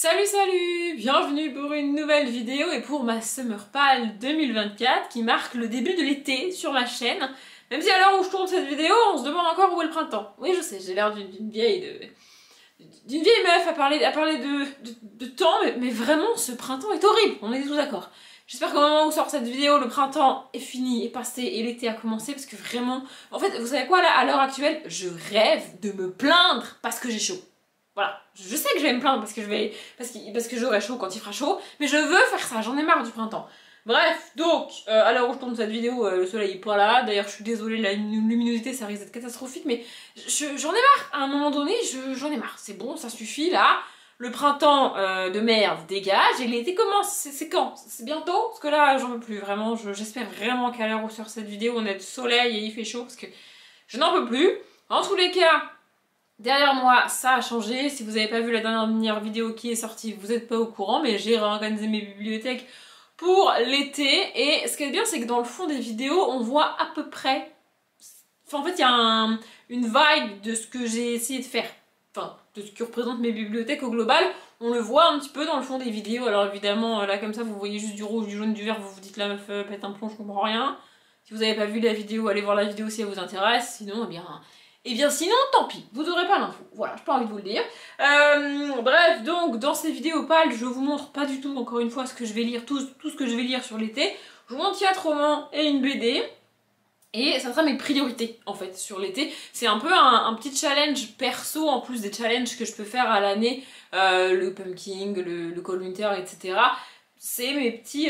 Salut salut, bienvenue pour une nouvelle vidéo et pour ma Summer Pal 2024 qui marque le début de l'été sur ma chaîne. Même si à l'heure où je tourne cette vidéo, on se demande encore où est le printemps. Oui je sais, j'ai l'air d'une vieille meuf à parler de temps, mais vraiment ce printemps est horrible, on est tous d'accord. J'espère qu'au moment où sort cette vidéo, le printemps est fini, est passé et l'été a commencé parce que vraiment... En fait, vous savez quoi là, à l'heure actuelle, je rêve de me plaindre parce que j'ai chaud. Voilà, je sais que je vais me plaindre parce que j'aurai chaud quand il fera chaud, mais je veux faire ça, j'en ai marre du printemps. Bref, donc, à l'heure où je tourne cette vidéo, le soleil est pas là, d'ailleurs je suis désolée, la luminosité ça risque d'être catastrophique, mais j'en ai marre, à un moment donné, j'en ai marre, c'est bon, ça suffit là, le printemps de merde dégage, et l'été commence, c'est quand? C'est bientôt? Parce que là j'en veux plus, vraiment, j'espère vraiment qu'à l'heure où sort cette vidéo on a du soleil et il fait chaud, parce que je n'en peux plus. En tous les cas, derrière moi, ça a changé. Si vous n'avez pas vu la dernière vidéo qui est sortie, vous n'êtes pas au courant, mais j'ai réorganisé mes bibliothèques pour l'été. Et ce qui est bien, c'est que dans le fond des vidéos, on voit à peu près... Enfin, en fait, il y a une vibe de ce que j'ai essayé de faire. Enfin, de ce que représentent mes bibliothèques au global. On le voit un petit peu dans le fond des vidéos. Alors évidemment, là comme ça, vous voyez juste du rouge, du jaune, du vert. Vous vous dites, la meuf pète un plomb, je comprends rien. Si vous n'avez pas vu la vidéo, allez voir la vidéo si elle vous intéresse. Sinon, eh bien sinon, tant pis, vous n'aurez pas l'info. Voilà, j'ai pas envie de vous le dire. Bref, donc, dans ces vidéos pâles, je vous montre pas du tout, encore une fois, ce que je vais lire, tout ce que je vais lire sur l'été. Je vous montre 4 romans et une BD. Et ça sera mes priorités, en fait, sur l'été. C'est un peu un petit challenge perso, en plus des challenges que je peux faire à l'année. Le pumpkin, le cold winter, etc. C'est mes petits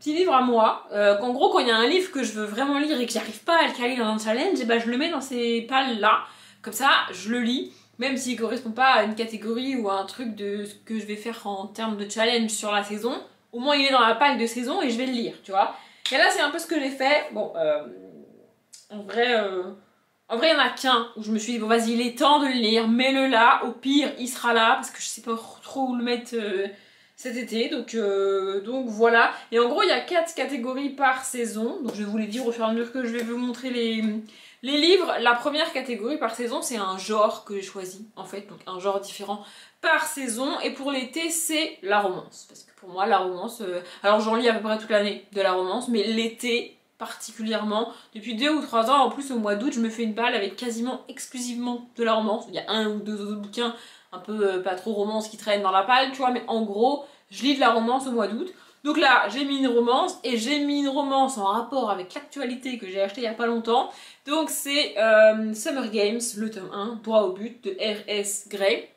livres à moi. En gros, quand il y a un livre que je veux vraiment lire et que j'arrive pas à le caler dans un challenge, et ben je le mets dans ces pales là. Comme ça, je le lis, même s'il correspond pas à une catégorie ou à un truc de ce que je vais faire en termes de challenge sur la saison. Au moins, il est dans la palle de saison et je vais le lire, tu vois. Et là, c'est un peu ce que j'ai fait. Bon, en vrai, il y en a qu'un où je me suis dit, bon, vas-y, il est temps de le lire, mets-le là. Au pire, il sera là parce que je sais pas trop où le mettre. Cet été, donc voilà. Et en gros, il y a 4 catégories par saison. Donc je vais vous les dire au fur et à mesure que je vais vous montrer les livres. La première catégorie par saison, c'est un genre que j'ai choisi, en fait. Donc un genre différent par saison. Et pour l'été, c'est la romance. Parce que pour moi, la romance... alors j'en lis à peu près toute l'année de la romance, mais l'été particulièrement. Depuis 2 ou 3 ans, en plus au mois d'août, je me fais une balle avec quasiment exclusivement de la romance. Il y a 1 ou 2 autres bouquins un peu pas trop romance qui traînent dans la palle, tu vois, mais en gros, je lis de la romance au mois d'août. Donc là, j'ai mis une romance, et j'ai mis une romance en rapport avec l'actualité que j'ai acheté il y a pas longtemps. Donc c'est Summer Games, le tome 1, droit au but, de R.S. Gray.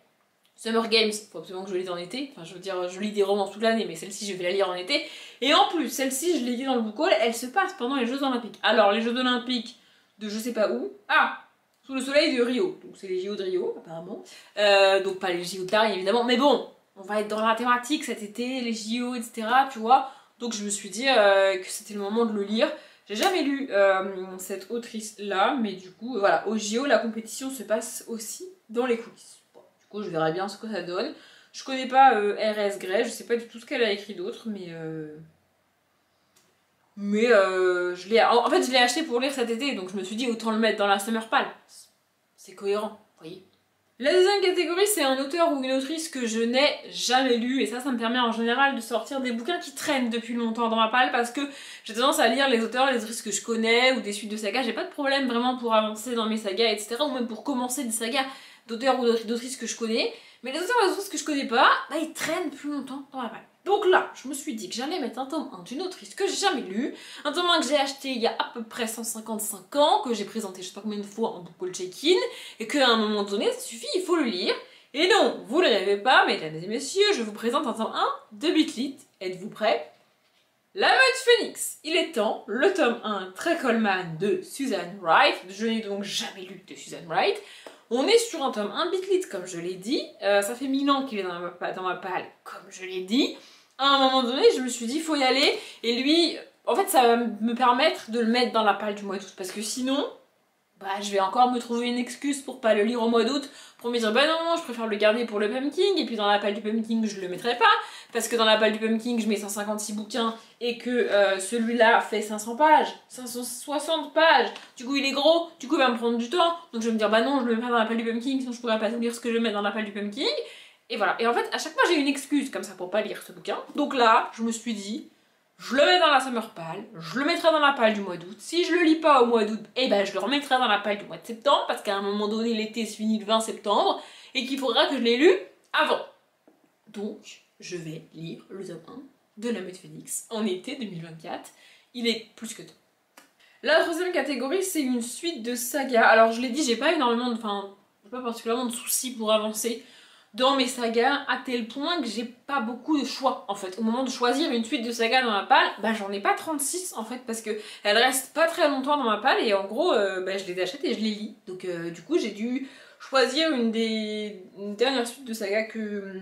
Summer Games, faut absolument que je lise en été. Enfin, je veux dire, je lis des romances toute l'année, mais celle-ci, je vais la lire en été. Et en plus, celle-ci, je l'ai dit dans le book haul, elle se passe pendant les Jeux Olympiques. Alors, les Jeux Olympiques de je sais pas où... Ah, sous le soleil de Rio, donc c'est les JO de Rio apparemment, donc pas les JO de Paris évidemment, mais bon, on va être dans la thématique cet été, les JO etc, tu vois, donc je me suis dit que c'était le moment de le lire. J'ai jamais lu cette autrice là, mais du coup voilà, au JO la compétition se passe aussi dans les coulisses. Bon, du coup je verrai bien ce que ça donne. Je connais pas R.S. Gray, je sais pas du tout ce qu'elle a écrit d'autre, mais je l'ai... En fait, je l'ai acheté pour lire cet été, donc je me suis dit autant le mettre dans la Summer Pal. C'est cohérent, vous voyez. La deuxième catégorie, c'est un auteur ou une autrice que je n'ai jamais lu, et ça me permet en général de sortir des bouquins qui traînent depuis longtemps dans ma palle, parce que j'ai tendance à lire les auteurs, les autrices que je connais, ou des suites de sagas. J'ai pas de problème vraiment pour avancer dans mes sagas, etc., ou même pour commencer des sagas d'auteurs ou d'autrices que je connais. Mais les auteurs et les autrices que je connais pas, bah ils traînent plus longtemps dans ma palle. Donc là, je me suis dit que j'allais mettre un tome 1 d'une autrice que j'ai jamais lu, un tome 1 que j'ai acheté il y a à peu près 155 ans, que j'ai présenté je sais pas combien de fois en book haul check-in, et qu'à un moment donné, ça suffit, il faut le lire. Et non, vous le rêvez pas, mesdames et messieurs, je vous présente un tome 1 de Beat-Lit. Êtes-vous prêts? La Meute Phoenix, il est temps, le tome 1 Trey Coleman de Susan Wright. Je n'ai donc jamais lu de Susan Wright. On est sur un tome 1 Beat-Lit, comme je l'ai dit. Ça fait 1000 ans qu'il est dans ma palle, comme je l'ai dit. À un moment donné, je me suis dit, faut y aller. Et lui, en fait, ça va me permettre de le mettre dans la palle du mois d'août. Parce que sinon, bah, je vais encore me trouver une excuse pour pas le lire au mois d'août. Pour me dire, bah non, je préfère le garder pour le pumpkin. Et puis dans la palle du pumpkin, je le mettrai pas. Parce que dans la palle du pumpkin, je mets 156 bouquins. Et que celui-là fait 500 pages, 560 pages. Du coup, il est gros. Du coup, il va me prendre du temps. Donc je vais me dire, bah non, je le mets pas dans la palle du pumpkin. Sinon, je pourrais pas tout lire ce que je mets dans la palle du pumpkin. Et voilà. Et en fait, à chaque fois, j'ai une excuse comme ça pour pas lire ce bouquin. Donc là, je me suis dit, je le mets dans la Summer Pile, je le mettrai dans la pile du mois d'août. Si je le lis pas au mois d'août, eh ben je le remettrai dans la pile du mois de septembre, parce qu'à un moment donné, l'été se finit le 20 septembre, et qu'il faudra que je l'ai lu avant. Donc, je vais lire le tome 1 de La Meute Phénix en été 2024. Il est plus que temps. La troisième catégorie, c'est une suite de sagas. Alors, je l'ai dit, j'ai pas énormément de... Enfin, j'ai pas particulièrement de soucis pour avancer dans mes sagas, à tel point que j'ai pas beaucoup de choix, en fait. Au moment de choisir une suite de sagas dans ma palle, bah j'en ai pas 36, en fait, parce que elles restent pas très longtemps dans ma palle, et en gros, bah, je les achète et je les lis. Donc, du coup, j'ai dû choisir une dernière suite de sagas que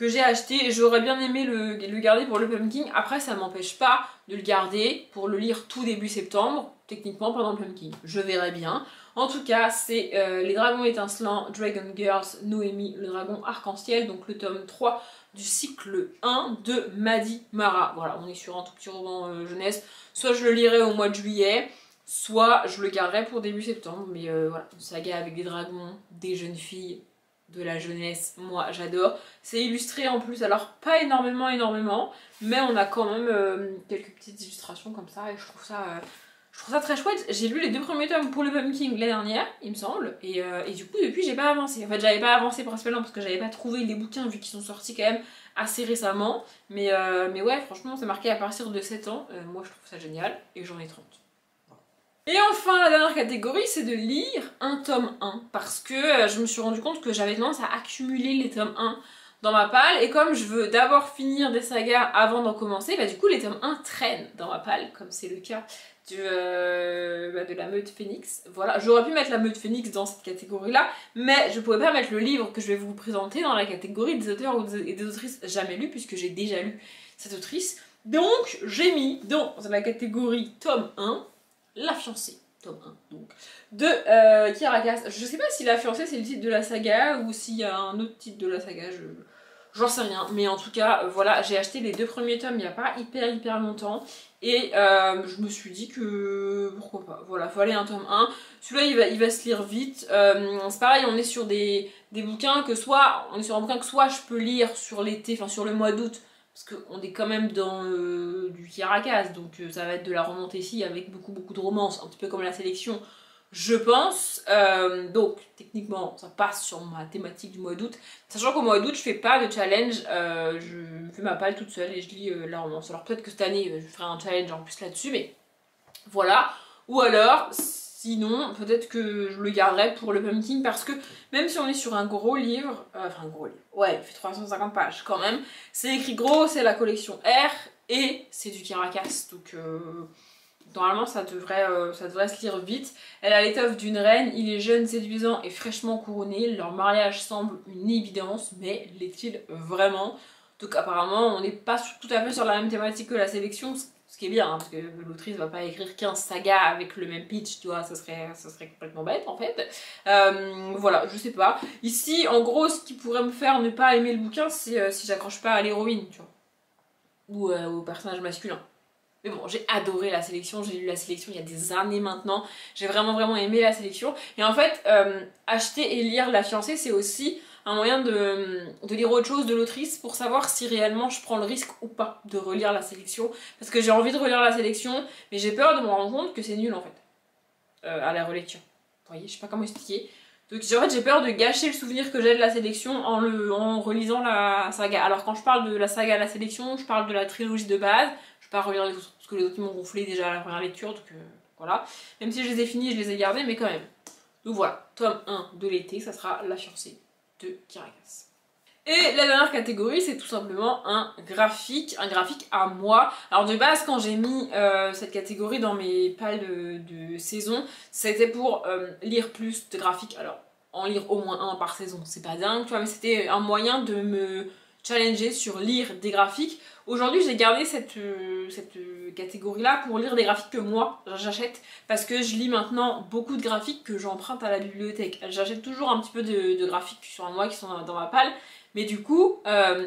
j'ai acheté. J'aurais bien aimé le garder pour le Pumpkin. Après, ça m'empêche pas de le garder pour le lire tout début septembre, techniquement pendant le Pumpkin. Je verrai bien. En tout cas, c'est Les Dragons Étincelants, Dragon Girls, Noémie, le dragon arc-en-ciel, donc le tome 3 du cycle 1 de Madi Mara. Voilà, on est sur un tout petit roman jeunesse. Soit je le lirai au mois de juillet, soit je le garderai pour début septembre. Mais voilà, une saga avec des dragons, des jeunes filles, de la jeunesse, moi j'adore. C'est illustré en plus, alors pas énormément, mais on a quand même quelques petites illustrations comme ça, et je trouve ça très chouette. J'ai lu les 2 premiers tomes pour le Pumpkin l'année dernière, il me semble, et du coup depuis j'ai pas avancé. En fait j'avais pas avancé principalement parce que j'avais pas trouvé les bouquins vu qu'ils sont sortis quand même assez récemment, mais ouais franchement c'est marqué à partir de 7 ans, moi je trouve ça génial, et j'en ai 30. Et enfin, la dernière catégorie, c'est de lire un tome 1, parce que je me suis rendu compte que j'avais tendance à accumuler les tomes 1 dans ma palle, et comme je veux d'abord finir des sagas avant d'en commencer, bah du coup les tomes 1 traînent dans ma palle, comme c'est le cas de La Meute Phénix. Voilà, j'aurais pu mettre La Meute Phénix dans cette catégorie-là, mais je pouvais pas mettre le livre que je vais vous présenter dans la catégorie des auteurs et des autrices jamais lus, puisque j'ai déjà lu cette autrice. Donc j'ai mis dans la catégorie tome 1, La Fiancée, tome 1, donc, de Kirakas. Je sais pas si La Fiancée c'est le titre de la saga ou s'il y a un autre titre de la saga, j'en sais rien. Mais en tout cas, voilà, j'ai acheté les 2 premiers tomes il n'y a pas hyper longtemps. Et je me suis dit que pourquoi pas, voilà, fallait un tome 1. Celui-là il va se lire vite. C'est pareil, on est sur des bouquins que soit, je peux lire sur l'été, enfin sur le mois d'août, parce qu'on est quand même dans du Kirakas, donc ça va être de la romantécie avec beaucoup de romance, un petit peu comme la sélection, je pense. Donc techniquement ça passe sur ma thématique du mois d'août, sachant qu'au mois d'août je fais pas de challenge, je fais ma palle toute seule et je lis la romance. Alors peut-être que cette année je ferai un challenge en plus là-dessus, mais voilà. Ou alors, sinon, peut-être que je le garderai pour le Pumpkin, parce que même si on est sur un gros livre, enfin un gros livre, ouais, il fait 350 pages quand même, c'est écrit gros, c'est la collection R, et c'est du Kirakas, donc normalement ça devrait se lire vite. Elle a l'étoffe d'une reine, il est jeune, séduisant et fraîchement couronné, leur mariage semble une évidence, mais l'est-il vraiment? Donc apparemment on n'est pas tout à fait sur la même thématique que la sélection, ce qui est bien, hein, parce que l'autrice va pas écrire 15 sagas avec le même pitch, tu vois, ça serait complètement bête en fait. Voilà, je sais pas. Ici, en gros, ce qui pourrait me faire ne pas aimer le bouquin, c'est si j'accroche pas à l'héroïne, tu vois. Ou au personnage masculin. Mais bon, j'ai adoré la sélection, j'ai lu la sélection il y a des années maintenant, j'ai vraiment aimé la sélection. Et en fait, acheter et lire La Fiancée, c'est aussi un moyen de lire autre chose de l'autrice pour savoir si réellement je prends le risque ou pas de relire la sélection. Parce que j'ai envie de relire la sélection, mais j'ai peur de me rendre compte que c'est nul en fait, à la relecture. Vous voyez, je sais pas comment expliquer. Donc en fait j'ai peur de gâcher le souvenir que j'ai de la sélection en relisant la saga. Alors quand je parle de la saga à la sélection, je parle de la trilogie de base, je vais pas relire les autres, parce que les autres m'ont gonflé déjà à la première lecture, donc voilà. Même si je les ai finis, je les ai gardés, mais quand même. Donc voilà, tome 1 de l'été, ça sera La Fiancée de Kirakas. Et la dernière catégorie, c'est tout simplement un graphique à moi. Alors de base, quand j'ai mis cette catégorie dans mes pales de saison, c'était pour lire plus de graphiques. Alors, en lire au moins un par saison, c'est pas dingue, tu vois, mais c'était un moyen de me challenger sur lire des graphiques. Aujourd'hui, j'ai gardé cette catégorie-là pour lire des graphiques que moi, j'achète, parce que je lis maintenant beaucoup de graphiques que j'emprunte à la bibliothèque. J'achète toujours un petit peu de graphiques sur moi qui sont dans ma palle, mais du coup,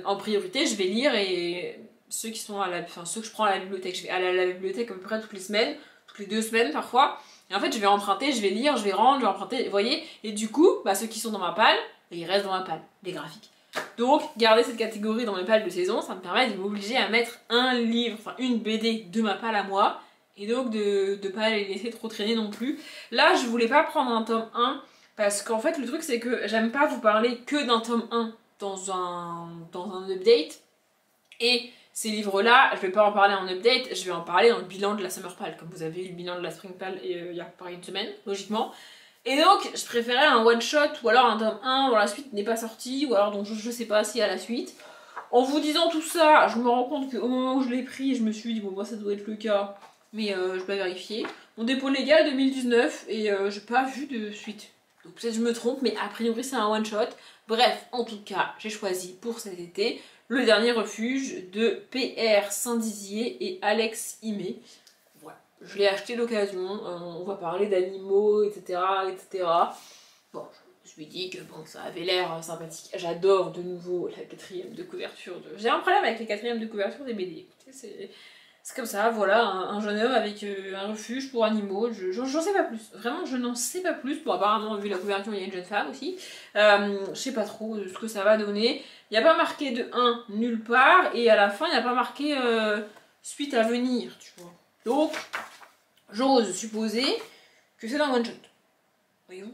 en priorité, je vais lire et ceux qui sont ceux que je prends à la bibliothèque. Je vais aller à la bibliothèque à peu près toutes les semaines, toutes les 2 semaines parfois. Et en fait, je vais emprunter, je vais lire, je vais rendre, je vais emprunter, vous voyez. Et du coup, bah, ceux qui sont dans ma palle, ils restent dans ma palle, les graphiques. Donc garder cette catégorie dans mes pales de saison, ça me permet de m'obliger à mettre un livre, enfin une BD de ma palle à moi, et donc de pas les laisser trop traîner non plus. Là je voulais pas prendre un tome 1, parce qu'en fait le truc c'est que j'aime pas vous parler que d'un tome 1 dans un update, et ces livres-là, je vais pas en parler en update, je vais en parler dans le bilan de la Summer Pal, comme vous avez eu le bilan de la Spring Pal il y a pareil une semaine, logiquement. Et donc, je préférais un one-shot, ou alors un tome 1 dont la suite n'est pas sortie, ou alors dont je sais pas s'il y a la suite. En vous disant tout ça, je me rends compte qu'au moment où je l'ai pris, je me suis dit, bon, moi ça doit être le cas, mais je vais vérifier. Mon dépôt légal 2019, et j'ai pas vu de suite. Donc peut-être je me trompe, mais a priori c'est un one-shot. Bref, en tout cas, j'ai choisi pour cet été le dernier refuge de PR Saint-Dizier et Alex Imé. Voilà, je l'ai acheté d'occasion, on va parler d'animaux, etc., etc. Bon, je me suis dit que bon, ça avait l'air sympathique. J'adore de nouveau la quatrième de couverture de... J'ai un problème avec les quatrièmes de couverture des BD. C'est comme ça, voilà, un jeune homme avec un refuge pour animaux. J'en sais pas plus. Vraiment, je n'en sais pas plus. Bon, apparemment, vu la couverture, il y a une jeune femme aussi. Je sais pas trop ce que ça va donner. Il n'y a pas marqué de 1 nulle part. Et à la fin, il n'y a pas marqué suite à venir, tu vois. Donc, j'ose supposer que c'est un one-shot. Voyez-vous?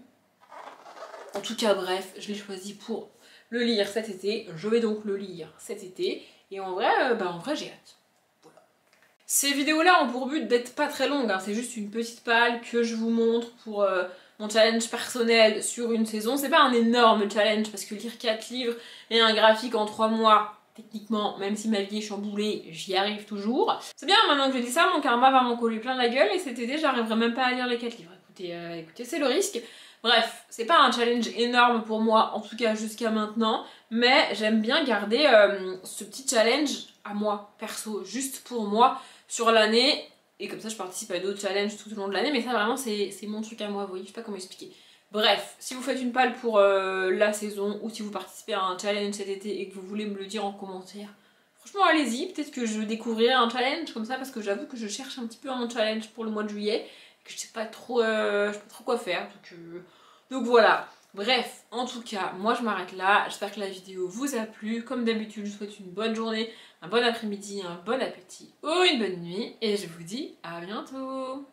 En tout cas, bref, je l'ai choisi pour le lire cet été. Je vais donc le lire cet été. Et en vrai, j'ai hâte. Ces vidéos-là ont pour but d'être pas très longues, hein. C'est juste une petite palle que je vous montre pour mon challenge personnel sur une saison. C'est pas un énorme challenge parce que lire 4 livres et un graphique en 3 mois, techniquement, même si ma vie est chamboulée, j'y arrive toujours. C'est bien, maintenant que je dis ça, mon karma va m'en coller plein la gueule et cet été, j'arriverai même pas à lire les 4 livres. Écoutez, c'est le risque. Bref, c'est pas un challenge énorme pour moi, en tout cas jusqu'à maintenant, mais j'aime bien garder ce petit challenge à moi, perso, juste pour moi, sur l'année, et comme ça je participe à d'autres challenges tout au long de l'année, mais ça vraiment c'est mon truc à moi, vous voyez, je sais pas comment expliquer. Bref, si vous faites une palle pour la saison, ou si vous participez à un challenge cet été et que vous voulez me le dire en commentaire, franchement allez-y, peut-être que je découvrirai un challenge comme ça, parce que j'avoue que je cherche un petit peu un challenge pour le mois de juillet, que je sais pas trop quoi faire, donc voilà. Bref, en tout cas, moi je m'arrête là, j'espère que la vidéo vous a plu, comme d'habitude je vous souhaite une bonne journée, un bon après-midi, un bon appétit ou une bonne nuit, et je vous dis à bientôt.